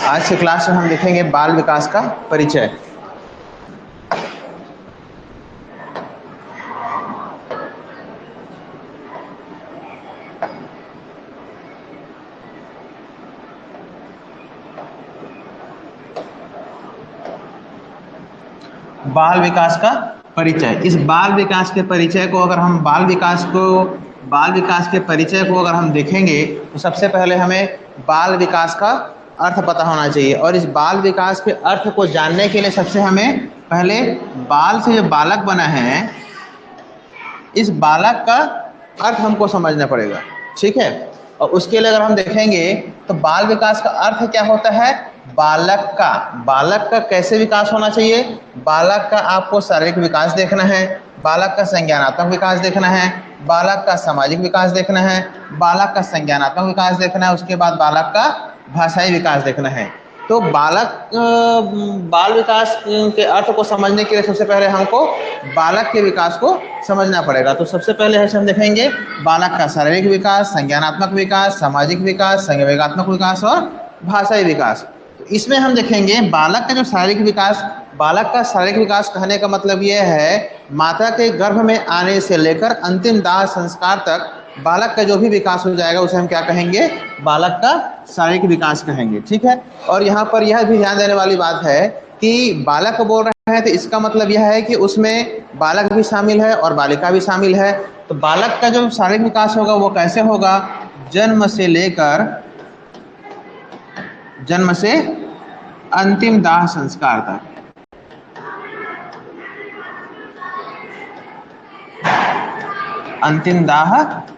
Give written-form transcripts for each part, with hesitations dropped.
आज की क्लास में हम देखेंगे बाल विकास का परिचय। बाल विकास का परिचय। इस बाल विकास के परिचय को अगर हम बाल विकास के परिचय को अगर हम देखेंगे तो सबसे पहले हमें बाल विकास का अर्थ पता होना चाहिए। और इस बाल विकास के अर्थ को जानने के लिए सबसे हमें पहले बाल से जो बालक बना है, इस बालक का अर्थ हमको समझना पड़ेगा, ठीक है। और उसके लिए अगर हम देखेंगे तो बाल विकास का अर्थ क्या होता है, बालक का कैसे विकास होना चाहिए। बालक का आपको शारीरिक विकास देखना है, बालक का संज्ञानात्मक विकास देखना है, बालक का सामाजिक विकास देखना है, बालक का संज्ञानात्मक विकास देखना है, उसके बाद बालक का भाषाई विकास देखना है। तो बाल विकास के अर्थ को समझने के लिए सबसे पहले हमको बालक के विकास को समझना पड़ेगा। तो सबसे पहले हम देखेंगे बालक का शारीरिक विकास, संज्ञानात्मक विकास, सामाजिक विकास, संवेगात्मक विकास और भाषाई विकास। तो इसमें हम देखेंगे बालक का जो शारीरिक विकास, बालक का शारीरिक विकास कहने का मतलब यह है माता के गर्भ में आने से लेकर अंतिम दाह संस्कार तक बालक का जो भी विकास हो जाएगा उसे हम क्या कहेंगे, बालक का शारीरिक विकास कहेंगे, ठीक है। और यहाँ पर यह भी ध्यान देने वाली बात है कि बालक को बोल रहे हैं तो इसका मतलब यह है कि उसमें बालक भी शामिल है और बालिका भी शामिल है। तो बालक का जो शारीरिक विकास होगा वो कैसे होगा, जन्म से अंतिम दाह संस्कार तक। अंतिम दाह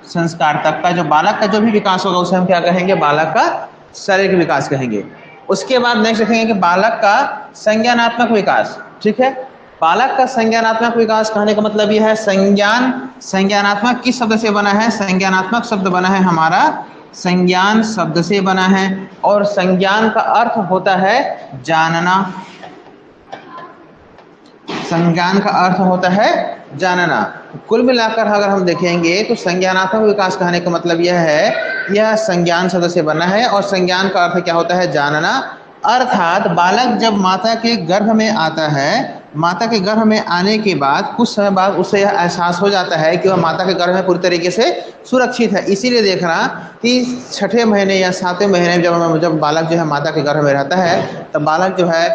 संस्कार तक का जो बालक का जो भी विकास होगा उसे हम क्या कहेंगे, बालक का शारीरिक विकास कहेंगे। उसके बाद नेक्स्ट देखेंगे कि बालक का संज्ञानात्मक विकास, ठीक है। बालक का संज्ञानात्मक विकास कहने का मतलब यह है संज्ञानात्मक किस शब्द से बना है, संज्ञानात्मक शब्द बना है हमारा संज्ञान शब्द से बना है। और संज्ञान का अर्थ होता है जानना, संज्ञान का अर्थ होता है जानना। कुल मिलाकर अगर हम देखेंगे तो संज्ञानात्मक विकास कहने का मतलब यह है, यह संज्ञान शब्द से बना है और संज्ञान का अर्थ क्या होता है, जानना। अर्थात बालक जब माता के गर्भ में आता है, माता के गर्भ में आने के बाद कुछ समय बाद उसे यह एहसास हो जाता है कि वह माता के गर्भ में पूरी तरीके से सुरक्षित है। इसीलिए देखना कि 6ठे महीने या 7वें महीने में जब बालक जो है माता के गर्भ में रहता है तब बालक जो है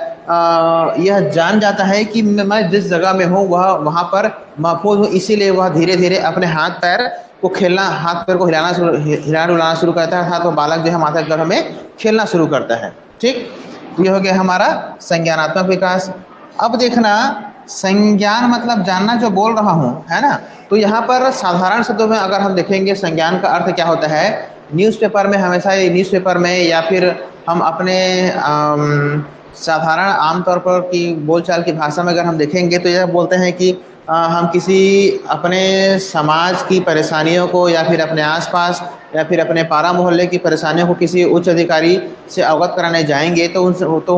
यह जान जाता है कि मैं जिस जगह में हूँ वहाँ पर महफूज हूँ। इसीलिए वह धीरे धीरे अपने हाथ पैर को हिलाना डुलाना शुरू करता है, अर्थात वो बालक जो है माता के गर्भ में खेलना शुरू करता है, ठीक। ये हो गया हमारा संज्ञानात्मक विकास। अब देखना संज्ञान मतलब जानना जो बोल रहा हूँ, है ना। तो यहाँ पर साधारण शब्दों में अगर हम देखेंगे संज्ञान का अर्थ क्या होता है, न्यूज़पेपर में हमेशा न्यूज़पेपर में या फिर हम अपने साधारण आमतौर पर की बोलचाल की भाषा में अगर हम देखेंगे तो यह बोलते हैं कि हम किसी अपने समाज की परेशानियों को या फिर अपने आसपास या फिर अपने पारा मोहल्ले की परेशानियों को किसी उच्च अधिकारी से अवगत कराने जाएंगे तो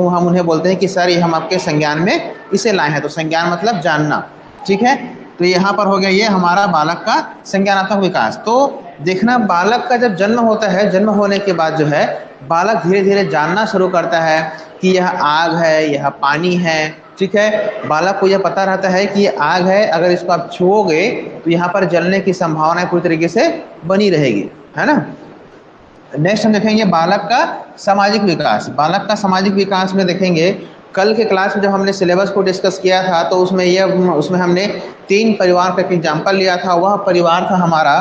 हम उन्हें बोलते हैं कि सर ये हम आपके संज्ञान में इसे लाए हैं। तो संज्ञान मतलब जानना, ठीक है। तो यहाँ पर हो गया ये हमारा बालक का संज्ञानात्मक विकास। तो देखना बालक का जब जन्म होता है, जन्म होने के बाद जो है बालक धीरे धीरे जानना शुरू करता है कि यह आग है, यह पानी है, ठीक है। बालक को यह पता रहता है कि ये आग है, अगर इसको आप छुओगे तो यहाँ पर जलने की संभावना पूरी तरीके से बनी रहेगी, है ना। नेक्स्ट हम देखेंगे बालक का सामाजिक विकास। बालक का सामाजिक विकास में देखेंगे कल के क्लास में जब हमने सिलेबस को डिस्कस किया था तो उसमें हमने 3 परिवार का एग्जाम्पल लिया था। वह परिवार था हमारा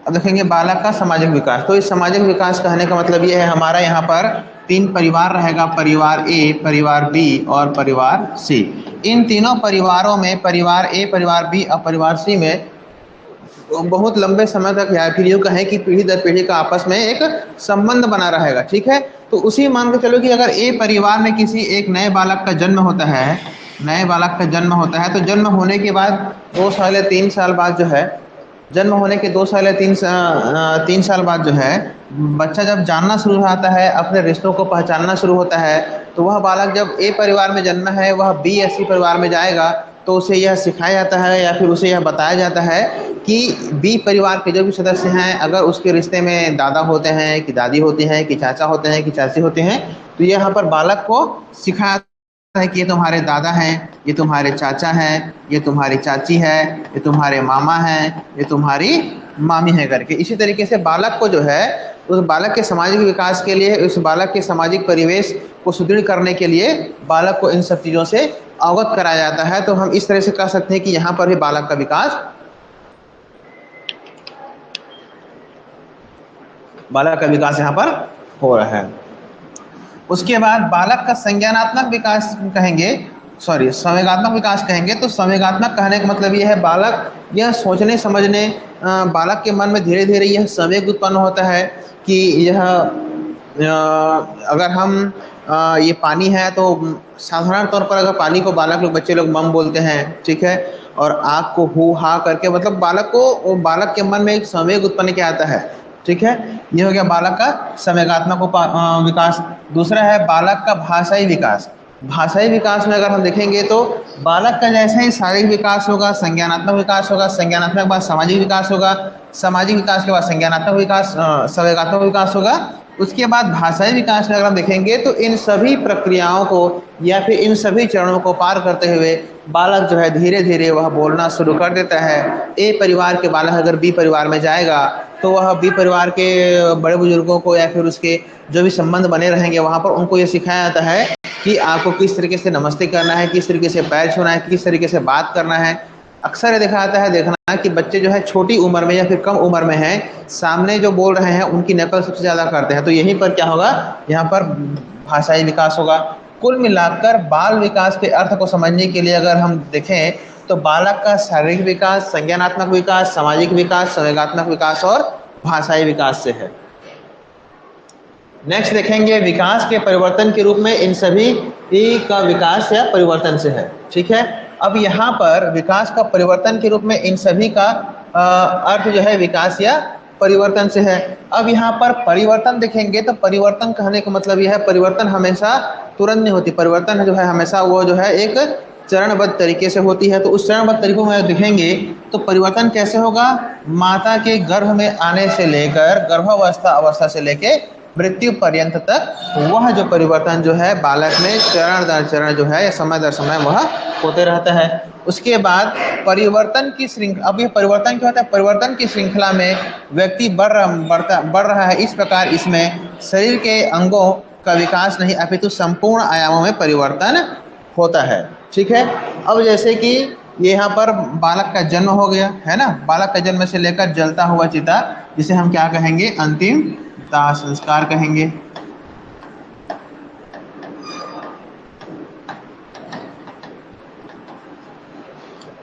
अब देखेंगे बालक का सामाजिक विकास। तो इस सामाजिक विकास कहने का मतलब ये है हमारा यहाँ पर 3 परिवार रहेगा, परिवार ए, परिवार बी और परिवार सी। इन तीनों परिवारों में परिवार ए, परिवार बी और परिवार सी में बहुत लंबे समय तक या फिर यूँ कहें कि पीढ़ी दर पीढ़ी का आपस में एक संबंध बना रहेगा, ठीक है। तो उसी मान के चलो कि अगर ए परिवार में किसी एक नए बालक का जन्म होता है नए बालक का जन्म होता है तो जन्म होने के बाद 2 साल या 3 साल बाद जो है, जन्म होने के 2 साल या 3 साल बाद जो है, बच्चा जब जानना शुरू होता है, अपने रिश्तों को पहचानना शुरू होता है, तो वह बालक जब ए परिवार में जन्मा है वह बी या सी परिवार में जाएगा तो उसे यह सिखाया जाता है या फिर उसे यह बताया जाता है कि बी परिवार के जो भी सदस्य हैं, अगर उसके रिश्ते में दादा होते हैं कि दादी होती हैं कि चाचा होते हैं कि चाची होते हैं, तो यहाँ पर बालक को सिखाया है कि ये तुम्हारे दादा हैं, ये तुम्हारे चाचा हैं, ये तुम्हारी चाची है, ये तुम्हारे मामा हैं, ये तुम्हारी मामी है करके। इसी तरीके से बालक को जो है, उस बालक के सामाजिक विकास के लिए, उस बालक के सामाजिक परिवेश को सुदृढ़ करने के लिए बालक को इन सब चीज़ों से अवगत कराया जाता है। तो हम इस तरह से कह सकते हैं कि यहाँ पर भी बालक का विकास, बालक का विकास यहाँ पर हो रहा है। उसके बाद बालक का संज्ञानात्मक विकास कहेंगे, सॉरी संवेगात्मक विकास कहेंगे। तो संवेगात्मक कहने का मतलब ये है बालक यह सोचने समझने, बालक के मन में धीरे धीरे यह संवेग उत्पन्न होता है कि यह अगर हम ये पानी है तो साधारण तौर पर अगर पानी को बालक लोग, बच्चे लोग मम बोलते हैं, ठीक है, और आग को हु हा करके, मतलब बालक के मन में एक संवेग उत्पन्न किया आता है, ठीक है। ये हो गया बालक का संवेगात्मक विकास। दूसरा है बालक का भाषाई विकास। भाषाई विकास में अगर हम देखेंगे तो बालक का जैसे ही शारीरिक विकास होगा, संज्ञानात्मक विकास होगा, संज्ञानात्मक के बाद सामाजिक विकास होगा, सामाजिक विकास के बाद संज्ञानात्मक विकास, संवेगात्मक विकास होगा। उसके बाद भाषाई विकास में अगर हम देखेंगे तो इन सभी प्रक्रियाओं को या फिर इन सभी चरणों को पार करते हुए बालक जो है धीरे धीरे वह बोलना शुरू कर देता है। ए परिवार के बालक अगर बी परिवार में जाएगा तो वह बी परिवार के बड़े बुजुर्गों को या फिर उसके जो भी संबंध बने रहेंगे वहाँ पर उनको ये सिखाया जाता है कि आपको किस तरीके से नमस्ते करना है, किस तरीके से पैर छूना है, किस तरीके से बात करना है। अक्सर ये देखा जाता है, देखना कि बच्चे जो है छोटी उम्र में या फिर कम उम्र में हैं, सामने जो बोल रहे हैं उनकी नकल सबसे ज़्यादा करते हैं। तो यहीं पर क्या होगा, यहाँ पर भाषाई विकास होगा। कुल मिलाकर बाल विकास के अर्थ को समझने के लिए अगर हम देखें तो बालक का शारीरिक विकास, संज्ञानात्मक विकास, सामाजिक विकास, संवेगात्मक विकास और भाषाई विकास से है। नेक्स्ट देखेंगे विकास के परिवर्तन के रूप में इन सभी का विकास या परिवर्तन से है, ठीक है। अब यहाँ पर विकास का परिवर्तन के रूप में इन सभी का अर्थ जो है विकास या परिवर्तन से है। अब यहाँ पर परिवर्तन देखेंगे तो परिवर्तन कहने का मतलब यह है, परिवर्तन हमेशा तुरंत नहीं होती, परिवर्तन जो है हमेशा वो जो है एक चरणबद्ध तरीके से होती है। तो उस चरणबद्ध तरीकों में देखेंगे तो परिवर्तन कैसे होगा, माता के गर्भ में आने से लेकर अवस्था से लेके मृत्यु पर्यंत तक वह जो परिवर्तन जो है बालक में चरण दर चरण जो है समय दर समय वह होते रहता है। उसके बाद परिवर्तन की श्रृंखला, अब ये परिवर्तन क्या होता है, परिवर्तन की श्रृंखला में व्यक्ति बढ़ रहा है, इस प्रकार इसमें शरीर के अंगों का विकास नहीं अपितु संपूर्ण आयामों में परिवर्तन होता है, ठीक है। अब जैसे कि ये यहाँ पर बालक का जन्म हो गया है ना, बालक का जन्म से लेकर जलता हुआ चिता, जिसे हम क्या कहेंगे, अंतिम दाह संस्कार कहेंगे।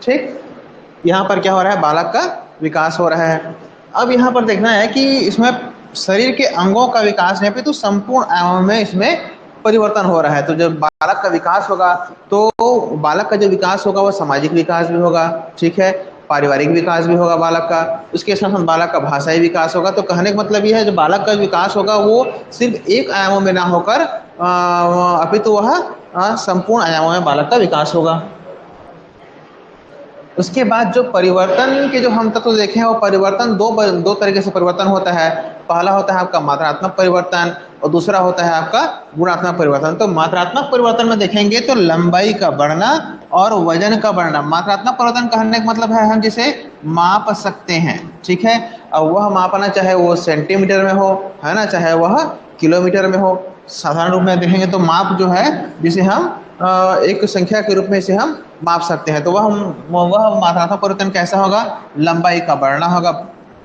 ठीक, यहाँ पर क्या हो रहा है, बालक का विकास हो रहा है। अब यहाँ पर देखना है कि इसमें शरीर के अंगों का विकास नहीं, तो संपूर्ण आयामों में इसमें परिवर्तन हो रहा है। तो जब बालक का विकास होगा तो बालक का जो विकास होगा वो सामाजिक विकास भी होगा, ठीक है, पारिवारिक विकास भी होगा बालक का, उसके साथ साथ बालक का भाषाई विकास होगा। तो कहने का मतलब यह है जो बालक का विकास होगा वो सिर्फ एक आयामों में ना होकर अपितु वह संपूर्ण आयामों में बालक का विकास होगा। उसके बाद जो परिवर्तन के जो हम तत्व देखे हैं वो परिवर्तन दो तरीके से परिवर्तन होता है। पहला होता है आपका मात्रात्मक परिवर्तन और दूसरा होता है आपका गुणात्मक परिवर्तन। तो मात्रात्मक परिवर्तन में देखेंगे तो लंबाई का बढ़ना और वजन का बढ़ना। मात्रात्मक परिवर्तन कहने का मतलब है हम जिसे माप सकते हैं, ठीक है। अब वह मापना चाहे वो सेंटीमीटर में हो, है ना, चाहे वह किलोमीटर में हो। साधारण रूप में देखेंगे तो माप जो है जिसे हम एक संख्या के रूप में इसे हम माप सकते हैं। तो वह मात्रात्मक परिवर्तन कैसा होगा, लंबाई का बढ़ना होगा।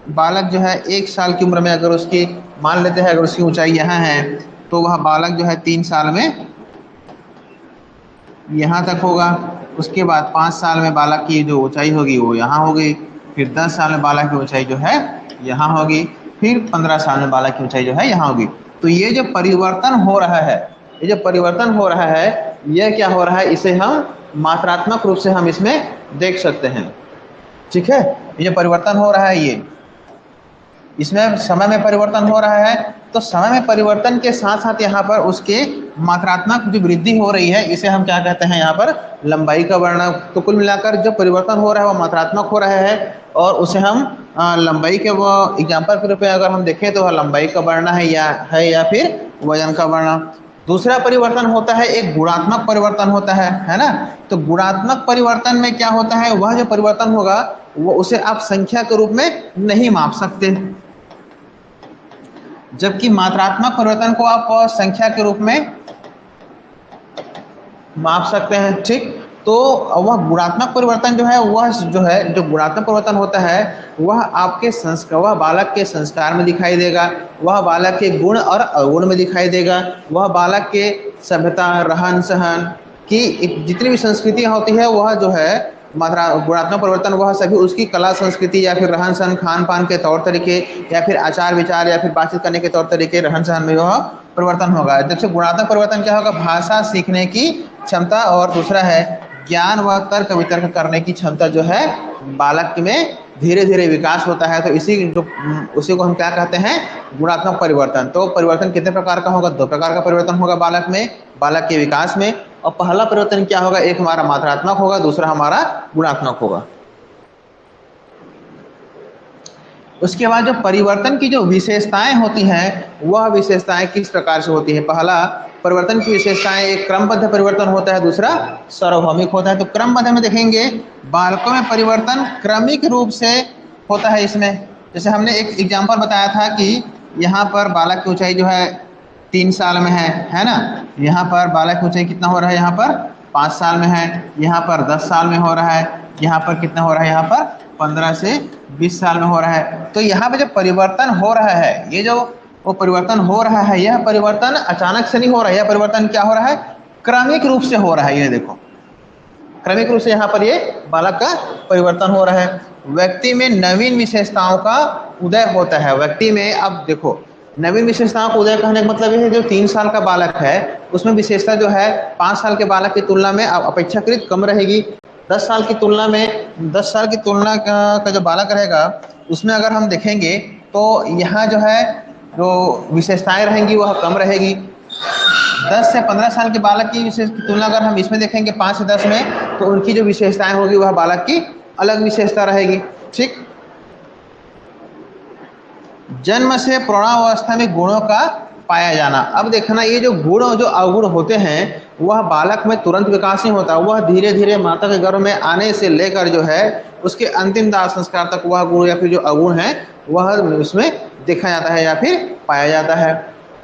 बालक जो है 1 साल की उम्र में अगर उसकी मान लेते हैं अगर उसकी ऊंचाई यहाँ है तो वह बालक जो है 3 साल में यहाँ तक होगा। उसके बाद 5 साल में बालक की जो ऊंचाई होगी वो यहाँ होगी। फिर 10 साल में बालक की ऊंचाई जो है यहाँ होगी। फिर 15 साल में बालक की ऊंचाई जो है यहाँ होगी। तो ये जो परिवर्तन हो रहा है, ये जो परिवर्तन हो रहा है, यह क्या हो रहा है, इसे हम मात्रात्मक रूप से हम इसमें देख सकते हैं। ठीक है, ये परिवर्तन हो रहा है, ये इसमें समय में परिवर्तन हो रहा है, तो समय में परिवर्तन के साथ साथ यहाँ पर उसके मात्रात्मक जो वृद्धि हो रही है, इसे हम क्या कहते हैं यहाँ पर लंबाई का बढ़ना। तो कुल मिलाकर जो परिवर्तन हो रहा है वो मात्रात्मक हो रहा है, और उसे हम लंबाई के वो एग्जाम्पल के रूप में अगर हम देखें तो वह लंबाई का बढ़ना है या फिर वजन का बढ़ना। दूसरा परिवर्तन होता है एक गुणात्मक परिवर्तन होता है ना। तो गुणात्मक परिवर्तन में क्या होता है, वह जो परिवर्तन होगा वो उसे आप संख्या के रूप में नहीं माप सकते, जबकि मात्रात्मक परिवर्तन को आप संख्या के रूप में माप सकते हैं। ठीक, तो वह गुणात्मक परिवर्तन जो है जो गुणात्मक परिवर्तन होता है वह आपके संस्कार, वह बालक के संस्कार में दिखाई देगा, वह बालक के गुण और अवगुण में दिखाई देगा, वह बालक के सभ्यता, रहन सहन की जितनी भी संस्कृतियाँ होती है वह जो है गुणात्मक परिवर्तन वह सभी उसकी कला संस्कृति या फिर रहन सहन, खान पान के तौर तरीके या फिर आचार विचार या फिर बातचीत करने के तौर तरीके, रहन सहन में वह परिवर्तन होगा। जैसे गुणात्मक परिवर्तन क्या होगा, भाषा सीखने की क्षमता, और दूसरा है ज्ञान व तर्क वितर्क करने की क्षमता जो है बालक में धीरे धीरे विकास होता है। तो उसी को हम क्या कहते हैं, गुणात्मक परिवर्तन। तो परिवर्तन कितने प्रकार का होगा, दो प्रकार का परिवर्तन होगा बालक में, बालक के विकास में। और पहला परिवर्तन क्या होगा, एक हमारा मात्रात्मक होगा, दूसरा हमारा गुणात्मक होगा। उसके बाद जो परिवर्तन की जो विशेषताएं होती हैं वह विशेषताएं किस प्रकार से होती है। पहला परिवर्तन की विशेषताएं, एक क्रमबद्ध परिवर्तन होता है, दूसरा सार्वभौमिक होता है। तो क्रमबद्ध में देखेंगे बालकों में परिवर्तन क्रमिक रूप से होता है। इसमें जैसे हमने एक एग्जाम्पल बताया था कि यहाँ पर बालक की ऊंचाई जो है 3 साल में है ना। यहाँ पर बालक की ऊंचाई कितना हो रहा है, यहाँ पर 5 साल में है, यहाँ पर 10 साल में हो रहा है, यहाँ पर कितना हो रहा है, यहाँ पर 15 से 20 साल में हो रहा है। तो यहाँ पे जो परिवर्तन हो रहा है, ये जो वो परिवर्तन हो रहा है, यह परिवर्तन अचानक से नहीं हो रहा है, यह परिवर्तन क्या हो रहा है, क्रमिक रूप से हो रहा है। ये देखो क्रमिक रूप से यहाँ पर ये बालक का परिवर्तन हो रहा है। व्यक्ति में नवीन विशेषताओं का उदय होता है। व्यक्ति में अब देखो नवीन विशेषताओं को उदय कहने का मतलब ये है जो 3 साल का बालक है उसमें विशेषता जो है 5 साल के बालक की तुलना में अपेक्षाकृत कम रहेगी। 10 साल की तुलना में 10 साल की तुलना का जो बालक रहेगा उसमें अगर हम देखेंगे तो यहाँ जो है जो विशेषताएं रहेंगी वह कम रहेगी। 10 से 15 साल के बालक की तुलना अगर हम इसमें देखेंगे 5 से 10 में, तो उनकी जो विशेषताएं होगी वह बालक की अलग विशेषता रहेगी। ठीक, जन्म से प्रौढ़ावस्था में गुणों का पाया जाना। अब देखना ये जो गुण जो अवगुण होते हैं वह बालक में तुरंत विकास नहीं होता, वह धीरे धीरे माता के गर्भ में आने से लेकर जो है उसके अंतिम दाह संस्कार तक वह गुण या फिर जो अवगुण है वह उसमें देखा जाता है या फिर पाया जाता है।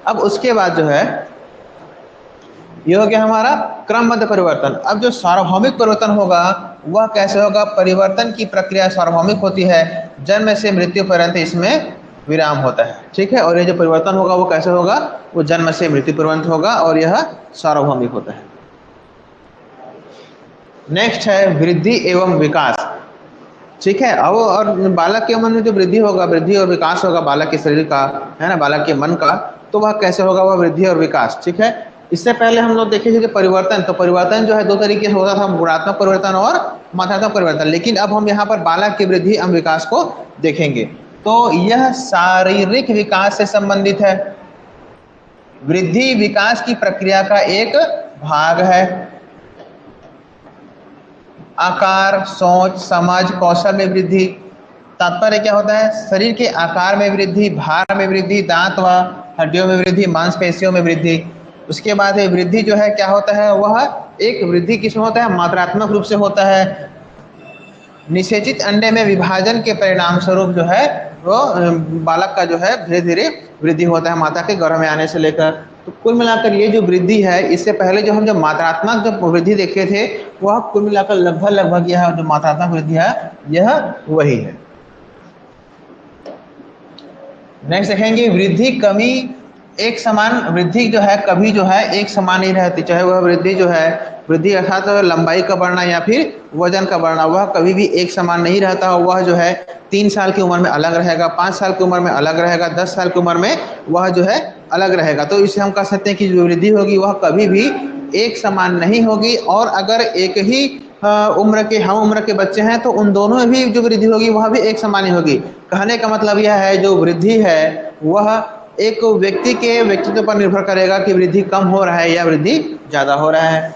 अब उसके बाद जो है ये हो गया हमारा क्रमबद्ध परिवर्तन। अब जो सार्वभौमिक परिवर्तन होगा वह कैसे होगा, परिवर्तन की प्रक्रिया सार्वभौमिक होती है, जन्म से मृत्यु पर्यंत इसमें विराम होता है। ठीक है, और ये जो परिवर्तन होगा वो कैसे होगा, वो जन्म से मृत्यु पर्यंत होगा और यह सार्वभौमिक होता है। नेक्स्ट है वृद्धि एवं विकास। ठीक है, अब और बालक के मन में जो वृद्धि होगा, वृद्धि और विकास होगा बालक के शरीर का, है ना, बालक के मन का, तो वह कैसे होगा, वह वृद्धि और विकास। ठीक है, इससे पहले हम लोग देखे थे कि परिवर्तन, तो परिवर्तन जो है 2 तरीके से होता था, गुणात्मक परिवर्तन और मात्रात्मक परिवर्तन। लेकिन अब हम यहाँ पर बालक की वृद्धि एवं विकास को देखेंगे। तो यह शारीरिक विकास से संबंधित है। वृद्धि विकास की प्रक्रिया का एक भाग है। आकार, सोच, समझ, कौशल में वृद्धि। तात्पर्य क्या होता है, शरीर के आकार में वृद्धि, भार में वृद्धि, दांत व हड्डियों में वृद्धि, मांसपेशियों में वृद्धि। उसके बाद ये वृद्धि जो है क्या होता है, वह एक वृद्धि किसमें होता है, मात्रात्मक रूप से होता है। निषेचित अंडे में विभाजन के परिणाम स्वरूप जो है वो बालक का जो है धीरे धीरे वृद्धि होता है माता के गर्भ में आने से लेकर। तो कुल मिलाकर ये जो वृद्धि है, इससे पहले जो हम जब मात्रात्मक जब वृद्धि देखे थे वह कुल मिलाकर लगभग यह जो मात्रात्मक वृद्धि है यह वही है। नेक्स्ट देखेंगे वृद्धि कमी एक समान। वृद्धि जो है कभी जो है एक समान नहीं रहती, चाहे वह वृद्धि जो है वृद्धि अर्थात लंबाई का बढ़ना या फिर वजन का बढ़ना, वह कभी भी एक समान नहीं रहता। वह जो है 3 साल की उम्र में अलग रहेगा, 5 साल की उम्र में अलग रहेगा, 10 साल की उम्र में वह जो है अलग रहेगा। तो इसे हम कह सकते हैं कि जो वृद्धि होगी वह कभी भी एक समान नहीं होगी, और अगर एक ही उम्र के हम उम्र के बच्चे हैं तो उन दोनों में भी जो वृद्धि होगी वह भी एक समान ही होगी। कहने का मतलब यह है जो वृद्धि है वह एक व्यक्ति के व्यक्तित्व पर निर्भर करेगा कि वृद्धि कम हो रहा है या वृद्धि ज्यादा हो रहा है।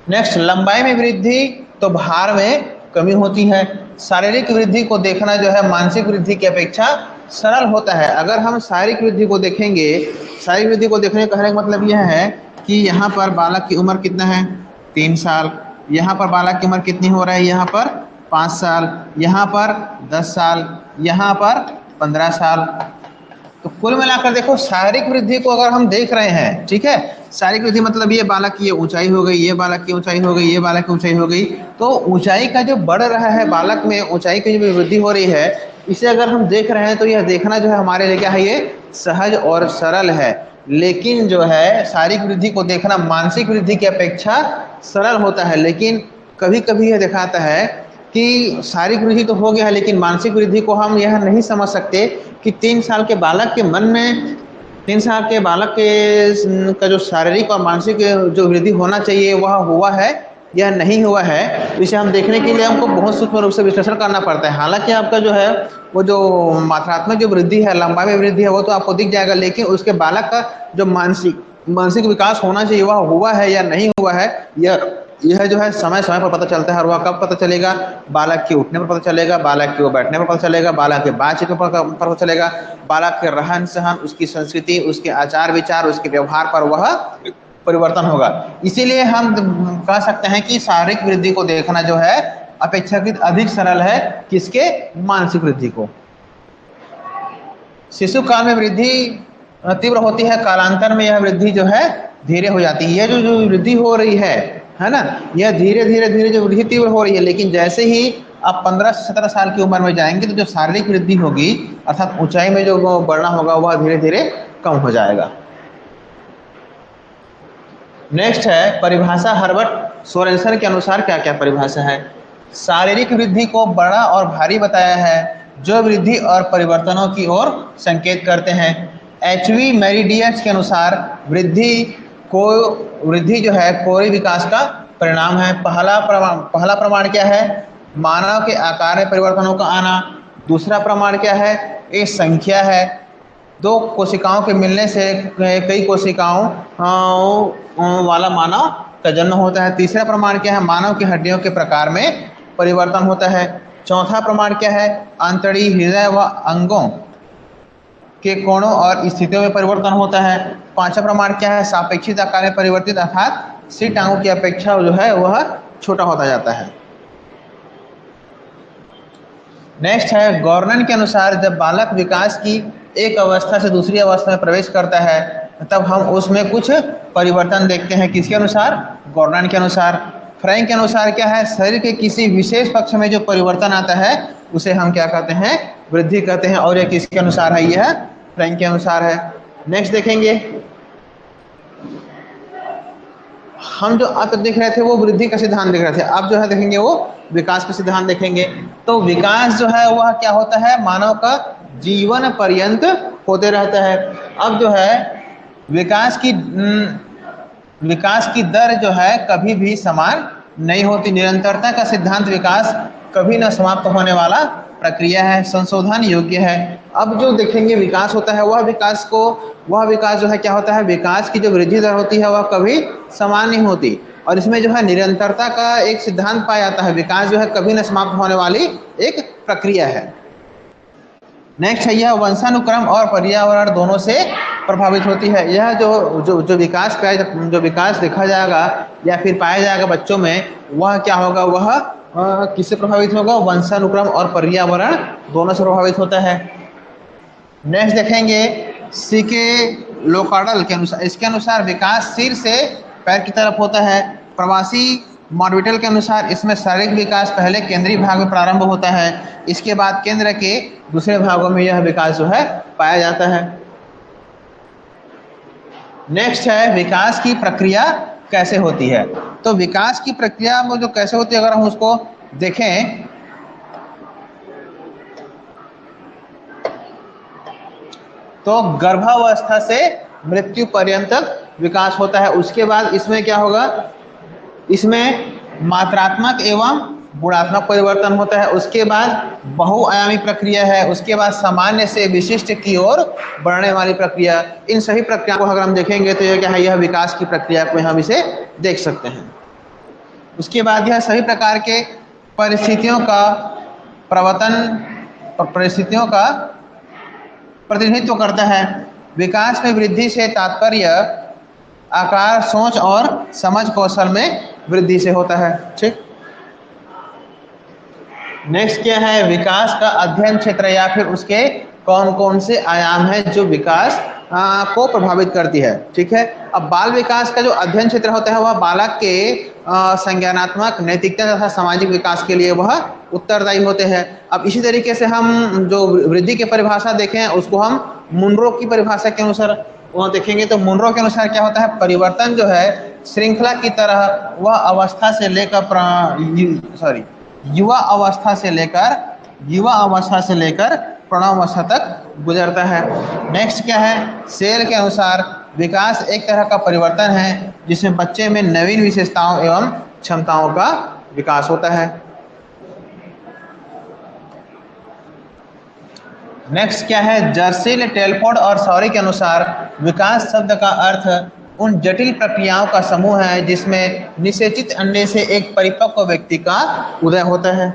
नेक्स्ट, लंबाई में वृद्धि तो भार में कमी होती है। शारीरिक वृद्धि को देखना जो है मानसिक वृद्धि की अपेक्षा सरल होता है। अगर हम शारीरिक वृद्धि को देखेंगे, शारीरिक वृद्धि को देखने का कहने का मतलब यह है कि यहाँ पर बालक की उम्र कितना है 3 साल, यहाँ पर बालक की उम्र कितनी हो रहा है, यहाँ पर 5 साल, यहाँ पर 10 साल, यहाँ पर 15 साल। तो कुल मिलाकर देखो शारीरिक वृद्धि को अगर हम देख रहे हैं, ठीक है, शारीरिक वृद्धि मतलब ये बालक की ये ऊंचाई हो गई, ये बालक की ऊंचाई हो गई, ये बालक की ऊंचाई हो गई, तो ऊंचाई का जो बढ़ रहा है बालक में, ऊंचाई की जो वृद्धि हो रही है, इसे अगर हम देख रहे हैं तो यह देखना जो है हमारे लिए क्या है, ये सहज और सरल है। लेकिन जो है शारीरिक वृद्धि को देखना मानसिक वृद्धि की अपेक्षा सरल होता है। लेकिन कभी कभी यह दिखाता है कि शारीरिक वृद्धि तो हो गया है लेकिन मानसिक वृद्धि को हम यह नहीं समझ सकते कि 3 साल के बालक के मन में, 3 साल के बालक के का जो शारीरिक और मानसिक जो वृद्धि होना चाहिए वह हुआ है या नहीं हुआ है। इसे हम देखने के लिए हमको बहुत सूक्ष्म रूप से विश्लेषण करना पड़ता है। हालांकि आपका जो है वो जो मात्रात्मक जो वृद्धि है, लंबाई में वृद्धि है, वो तो आपको दिख जाएगा, लेकिन उसके बालक का जो मानसिक विकास होना चाहिए वह हुआ है या नहीं हुआ है, यह जो है समय समय पर पता चलता है। और वह कब पता चलेगा, बालक के उठने पर पता चलेगा, बालक के बैठने पर पता चलेगा, बालक के बातचीत पर पता चलेगा, बालक के रहन सहन, उसकी संस्कृति, उसके आचार विचार, उसके व्यवहार पर वह परिवर्तन होगा। इसीलिए हम कह सकते हैं कि शारीरिक वृद्धि को देखना जो है अपेक्षाकृत अधिक सरल है किसके, मानसिक वृद्धि को। शिशु काल में वृद्धि तीव्र होती है, कालांतर में यह वृद्धि जो है धीरे हो जाती है। यह जो वृद्धि हो रही है ना, यह धीरे धीरे जो वृद्धि तीव्र हो रही है, लेकिन जैसे ही आप 15 से 17 साल की उम्र में जाएंगे तो जो शारीरिक वृद्धि होगी अर्थात ऊंचाई में जो बढ़ना होगा वह धीरे धीरे कम हो जाएगा। नेक्स्ट है परिभाषा, हर्बर्ट सोरेनसन के अनुसार क्या क्या परिभाषा है। शारीरिक वृद्धि को बड़ा और भारी बताया है जो वृद्धि और परिवर्तनों की ओर संकेत करते हैं। एचवी मेरिडियट्स के अनुसार वृद्धि जो है कोई विकास का परिणाम है। पहला प्रमाण क्या है, मानव के आकार में परिवर्तनों का आना। दूसरा प्रमाण क्या है, एक संख्या है, 2 कोशिकाओं के मिलने से कई कोशिकाओं वाला मानव का जन्म होता है। तीसरा प्रमाण क्या है, मानव की हड्डियों के प्रकार में परिवर्तन होता है। चौथा प्रमाण क्या है, आंतड़ी, हृदय व अंगों के कोणों और स्थितियों में परिवर्तन होता है। पांचवा प्रमाण क्या है, सापेक्षिक आकार में परिवर्तित, अर्थात सिर टांगों की अपेक्षा जो है वह छोटा होता जाता है। नेक्स्ट है गॉर्नन के अनुसार जब बालक विकास की एक अवस्था से दूसरी अवस्था में प्रवेश करता है तब हम उसमें कुछ परिवर्तन देखते हैं। किसके अनुसार, गॉर्नन के अनुसार। फ्रैंक के अनुसार क्या है, शरीर के किसी विशेष पक्ष में जो परिवर्तन आता है उसे हम क्या कहते हैं, वृद्धि कहते हैं। और यह किसके अनुसार है, यह फ्रैंक के अनुसार है। नेक्स्ट देखेंगे, हम जो अब देख रहे थे वो वृद्धि का सिद्धांत देख रहे थे, अब जो है देखेंगे वो विकास का सिद्धांत देखेंगे। तो विकास जो है वह क्या होता है, मानव का जीवन पर्यंत होते रहता है। अब जो है विकास की दर जो है कभी भी समान नहीं होती। निरंतरता का सिद्धांत विकास कभी न समाप्त होने वाला प्रक्रिया है, संशोधन योग्य है। अब जो देखेंगे विकास होता है वह विकास जो है क्या होता है, विकास की जो वृद्धि दर होती है वह कभी समान नहीं होती और इसमें जो है निरंतरता का एक सिद्धांत पाया जाता है। विकास जो है कभी न समाप्त होने वाली एक प्रक्रिया है। नेक्स्ट है यह वंशानुक्रम और पर्यावरण दोनों से प्रभावित होती है। यह जो विकास देखा जाएगा या फिर पाया जाएगा बच्चों में, वह क्या होगा, वह किससे प्रभावित होगा, वंशानुक्रम और पर्यावरण दोनों से प्रभावित होता है। नेक्स्ट देखेंगे सीके लोकार्डल के अनुसार, इसके अनुसार विकास सिर से पैर की तरफ होता है। प्रवासी मॉर्बिटल के अनुसार इसमें शारीरिक विकास पहले केंद्रीय भाग में प्रारंभ होता है, इसके बाद केंद्र के दूसरे भागों में यह विकास जो है पाया जाता है। नेक्स्ट है विकास की प्रक्रिया कैसे होती है। तो विकास की प्रक्रिया में जो कैसे होती है अगर हम उसको देखें तो गर्भावस्था से मृत्यु पर्यंत विकास होता है। उसके बाद इसमें क्या होगा, इसमें मात्रात्मक एवं गुणात्मक परिवर्तन होता है। उसके बाद बहुआयामी प्रक्रिया है। उसके बाद सामान्य से विशिष्ट की ओर बढ़ने वाली प्रक्रिया। इन सभी प्रक्रिया को अगर हम देखेंगे तो यह क्या है, यह विकास की प्रक्रिया को हम इसे देख सकते हैं। उसके बाद यह सभी प्रकार के परिस्थितियों का परिस्थितियों का प्रतिनिधित्व करता है। विकास में वृद्धि से तात्पर्य आकार, सोच और समझ कौशल में वृद्धि से होता है। ठीक, नेक्स्ट क्या है, विकास का अध्ययन क्षेत्र या फिर उसके कौन कौन से आयाम हैं जो विकास को प्रभावित करती है। ठीक है, अब बाल विकास का जो अध्ययन क्षेत्र होता है वह बालक के संज्ञानात्मक, नैतिकता तथा सामाजिक विकास के लिए वह उत्तरदायी होते हैं। अब इसी तरीके से हम जो वृद्धि की परिभाषा देखें उसको हम मुनरो की परिभाषा के अनुसार वह देखेंगे तो मुनरो के अनुसार क्या होता है, परिवर्तन जो है श्रृंखला की तरह वह अवस्था से लेकर युवा अवस्था से लेकर प्रौढ़ावस्था तक गुजरता है। नेक्स्ट क्या है, सेल के अनुसार विकास एक तरह का परिवर्तन है जिसमें बच्चे में नवीन विशेषताओं एवं क्षमताओं का विकास होता है। नेक्स्ट क्या है, जर्सिल, टेलफोर्ड और सॉरी के अनुसार विकास शब्द का अर्थ उन जटिल प्रक्रियाओं का समूह है जिसमें निषेचित अंडे से एक परिपक्व व्यक्ति का उदय होता है।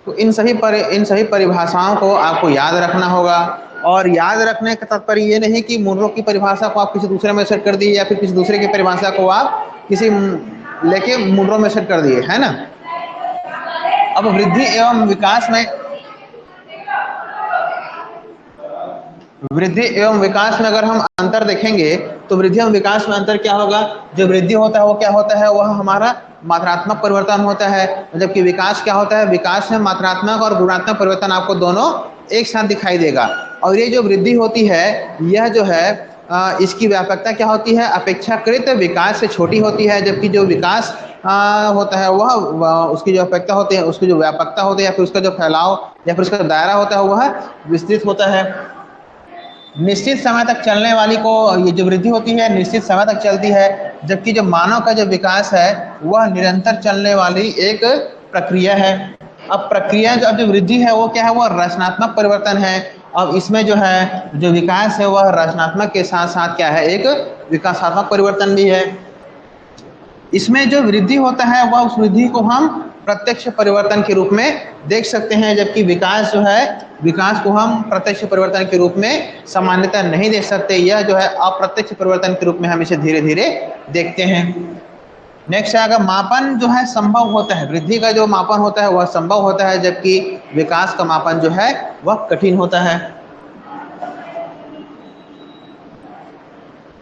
तो इन सभी परिभाषाओं को आपको याद रखना होगा। और याद रखने का तात्पर्य ये नहीं कि मुनरो की परिभाषा को आप किसी दूसरे में सेट कर दिए या फिर किसी दूसरे की परिभाषा को आप किसी लेके मुनरो में सेट कर दिए, है ना। अब वृद्धि एवं विकास में अगर हम अंतर देखेंगे तो वृद्धि एवं विकास में अंतर क्या होगा, जो वृद्धि होता है वो क्या होता है, वह हमारा मात्रात्मक परिवर्तन होता है, जबकि विकास क्या होता है, विकास में मात्रात्मक और गुणात्मक परिवर्तन आपको दोनों एक साथ दिखाई देगा। और ये जो वृद्धि होती है यह जो है इसकी व्यापकता क्या होती है, अपेक्षाकृत विकास से छोटी होती है, जबकि जो विकास होता है वह उसकी जो व्यापकता होती है, उसकी जो व्यापकता होती है या फिर उसका जो फैलाव या फिर उसका दायरा होता है वह विस्तृत होता है। निश्चित समय तक चलने वाली को ये जो वृद्धि होती है निश्चित समय तक चलती है, जबकि जो मानव का जो विकास है वह निरंतर चलने वाली एक प्रक्रिया है। अब प्रक्रिया जो वृद्धि है वो क्या है, वह रचनात्मक परिवर्तन है। अब इसमें जो है जो विकास है वह रचनात्मक के साथ साथ क्या है, एक विकासात्मक परिवर्तन भी है। इसमें जो वृद्धि होता है वह उस वृद्धि को हम प्रत्यक्ष परिवर्तन के रूप में देख सकते हैं, जबकि विकास जो है विकास को हम प्रत्यक्ष परिवर्तन के रूप में सामान्यतः नहीं देख सकते। यह जो है अप्रत्यक्ष परिवर्तन के रूप में हम इसे धीरे धीरे देखते हैं। नेक्स्ट आएगा, मापन जो है संभव होता है, वृद्धि का जो मापन होता है वह संभव होता है, जबकि विकास का मापन जो है वह कठिन होता है।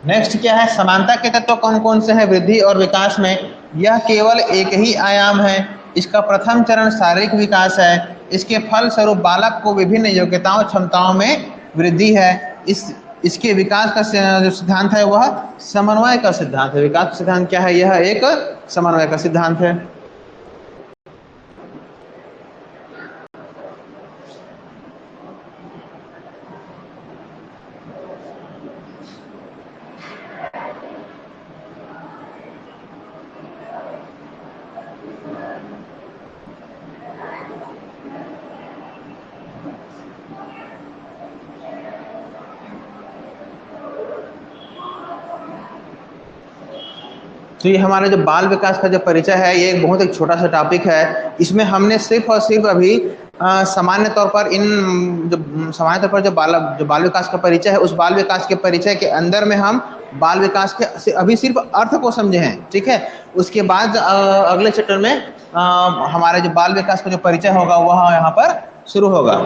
नेक्स्ट क्या है, समानता के तत्व कौन कौन से हैं वृद्धि और विकास में। यह केवल एक ही आयाम है। इसका प्रथम चरण शारीरिक विकास है। इसके फल स्वरूप बालक को विभिन्न योग्यताओं क्षमताओं में वृद्धि है। इसके विकास का जो सिद्धांत है वह समन्वय का सिद्धांत है। विकास का सिद्धांत क्या है, यह एक समन्वय का सिद्धांत है। तो ये हमारा जो बाल विकास का जो परिचय है ये एक बहुत एक छोटा सा टॉपिक है। इसमें हमने सिर्फ और सिर्फ अभी सामान्य तौर पर जो बाल विकास का परिचय है उस बाल विकास के परिचय के अंदर में हम बाल विकास के अभी सिर्फ अर्थ को समझे हैं। ठीक है, उसके बाद अगले चैप्टर में हमारे जो बाल विकास का जो परिचय होगा वह यहाँ पर शुरू होगा।